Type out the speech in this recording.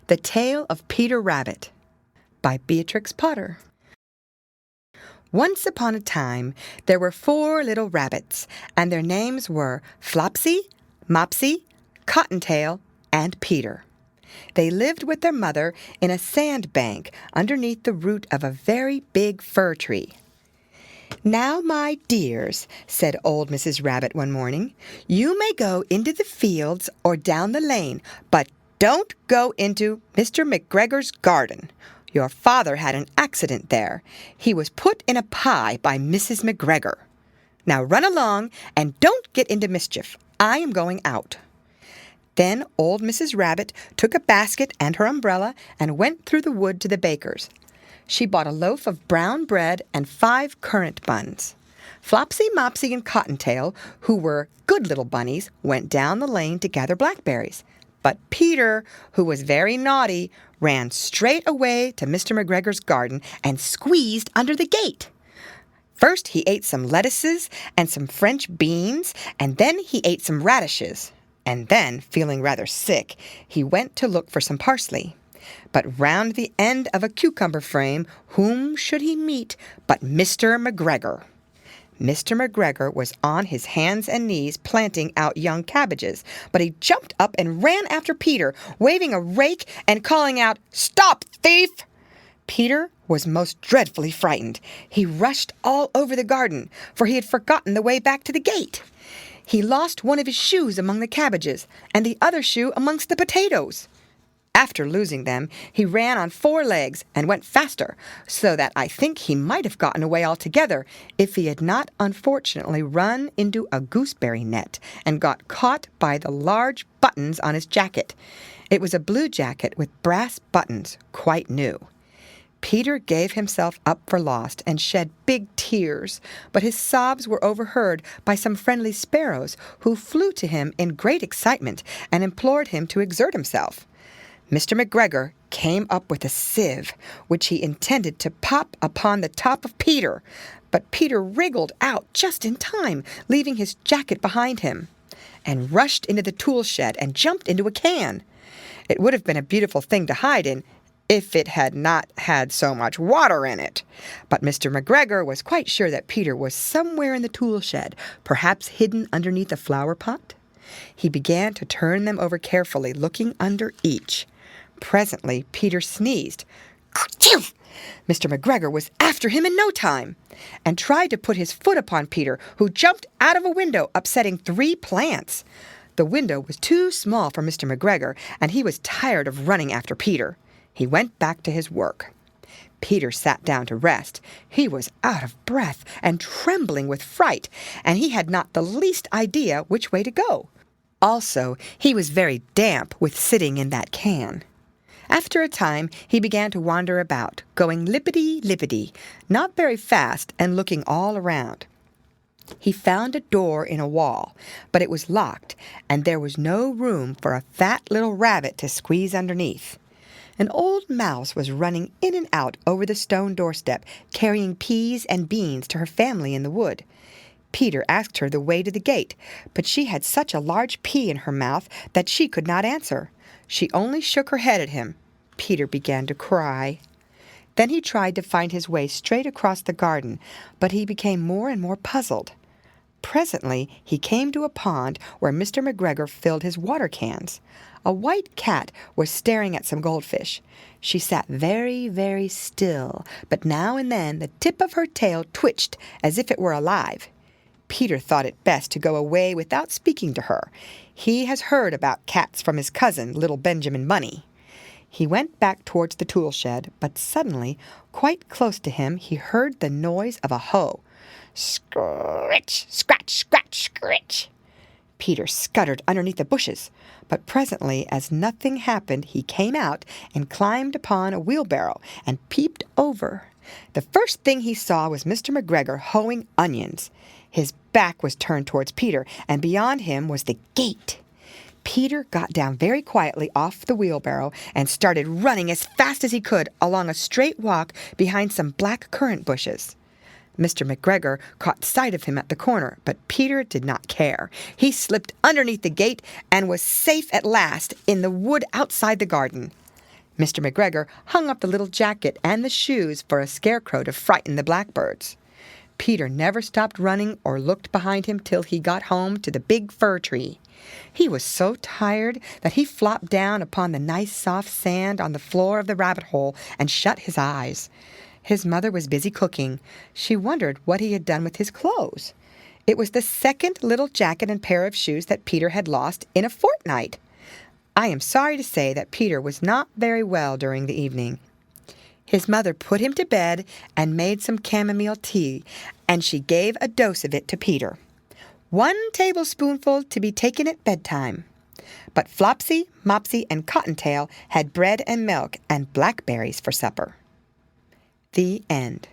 The Tale of Peter Rabbit by Beatrix Potter. Once upon a time, there were 4 little rabbits, and their names were Flopsy, Mopsy, Cottontail, and Peter. They lived with their mother in a sand bank underneath the root of a very big fir tree. "Now, my dears," said old Mrs. Rabbit one morning, "you may go into the fields or down the lane, but don't go into Mr. McGregor's garden. Your father had an accident there. He was put in a pie by Mrs. McGregor. Now run along and don't get into mischief. I am going out." Then old Mrs. Rabbit took a basket and her umbrella and went through the wood to the baker's. She bought a loaf of brown bread and 5 currant buns. Flopsy, Mopsy, and Cottontail, who were good little bunnies, went down the lane to gather blackberries. But Peter, who was very naughty, ran straight away to Mr. McGregor's garden and squeezed under the gate. First he ate some lettuces and some French beans, and then he ate some radishes. And then, feeling rather sick, he went to look for some parsley. But round the end of a cucumber frame, whom should he meet but Mr. McGregor? Mr. McGregor was on his hands and knees planting out young cabbages, but he jumped up and ran after Peter, waving a rake and calling out, "Stop, thief!" Peter was most dreadfully frightened. He rushed all over the garden, for he had forgotten the way back to the gate. He lost one of his shoes among the cabbages, and the other shoe amongst the potatoes. After losing them, he ran on 4 legs and went faster, so that I think he might have gotten away altogether if he had not unfortunately run into a gooseberry net and got caught by the large buttons on his jacket. It was a blue jacket with brass buttons, quite new. Peter gave himself up for lost and shed big tears, but his sobs were overheard by some friendly sparrows who flew to him in great excitement and implored him to exert himself. Mr. McGregor came up with a sieve, which he intended to pop upon the top of Peter, but Peter wriggled out just in time, leaving his jacket behind him, and rushed into the tool shed and jumped into a can. It would have been a beautiful thing to hide in, if it had not had so much water in it. But Mr. McGregor was quite sure that Peter was somewhere in the tool shed, perhaps hidden underneath a flower pot. He began to turn them over carefully, looking under each. Presently, Peter sneezed. "Achoo!" Mr. McGregor was after him in no time, and tried to put his foot upon Peter, who jumped out of a window, upsetting 3 plants. The window was too small for Mr. McGregor, and he was tired of running after Peter. He went back to his work. Peter sat down to rest. He was out of breath and trembling with fright, and he had not the least idea which way to go. Also, he was very damp with sitting in that can. After a time, he began to wander about, going lippity-lippity, not very fast, and looking all around. He found a door in a wall, but it was locked, and there was no room for a fat little rabbit to squeeze underneath. An old mouse was running in and out over the stone doorstep, carrying peas and beans to her family in the wood. Peter asked her the way to the gate, but she had such a large pea in her mouth that she could not answer. She only shook her head at him. Peter began to cry. Then he tried to find his way straight across the garden, but he became more and more puzzled. Presently he came to a pond where Mr. McGregor filled his water cans. A white cat was staring at some goldfish. She sat very, very still, but now and then the tip of her tail twitched as if it were alive. Peter thought it best to go away without speaking to her. He has heard about cats from his cousin, little Benjamin Bunny. He went back towards the tool shed, but suddenly, quite close to him, he heard the noise of a hoe. Scritch, scratch, scratch, scritch. Peter scuttered underneath the bushes, but presently, as nothing happened, he came out and climbed upon a wheelbarrow and peeped over. The first thing he saw was Mr. McGregor hoeing onions. His back was turned towards Peter, and beyond him was the gate. Peter got down very quietly off the wheelbarrow and started running as fast as he could along a straight walk behind some black currant bushes. Mr. McGregor caught sight of him at the corner, but Peter did not care. He slipped underneath the gate and was safe at last in the wood outside the garden. Mr. McGregor hung up the little jacket and the shoes for a scarecrow to frighten the blackbirds. Peter never stopped running or looked behind him till he got home to the big fir tree. He was so tired that he flopped down upon the nice soft sand on the floor of the rabbit hole and shut his eyes. His mother was busy cooking. She wondered what he had done with his clothes. It was the second little jacket and pair of shoes that Peter had lost in a fortnight. I am sorry to say that Peter was not very well during the evening. His mother put him to bed and made some chamomile tea, and she gave a dose of it to Peter. 1 tablespoonful to be taken at bedtime. But Flopsy, Mopsy, and Cottontail had bread and milk and blackberries for supper. The end.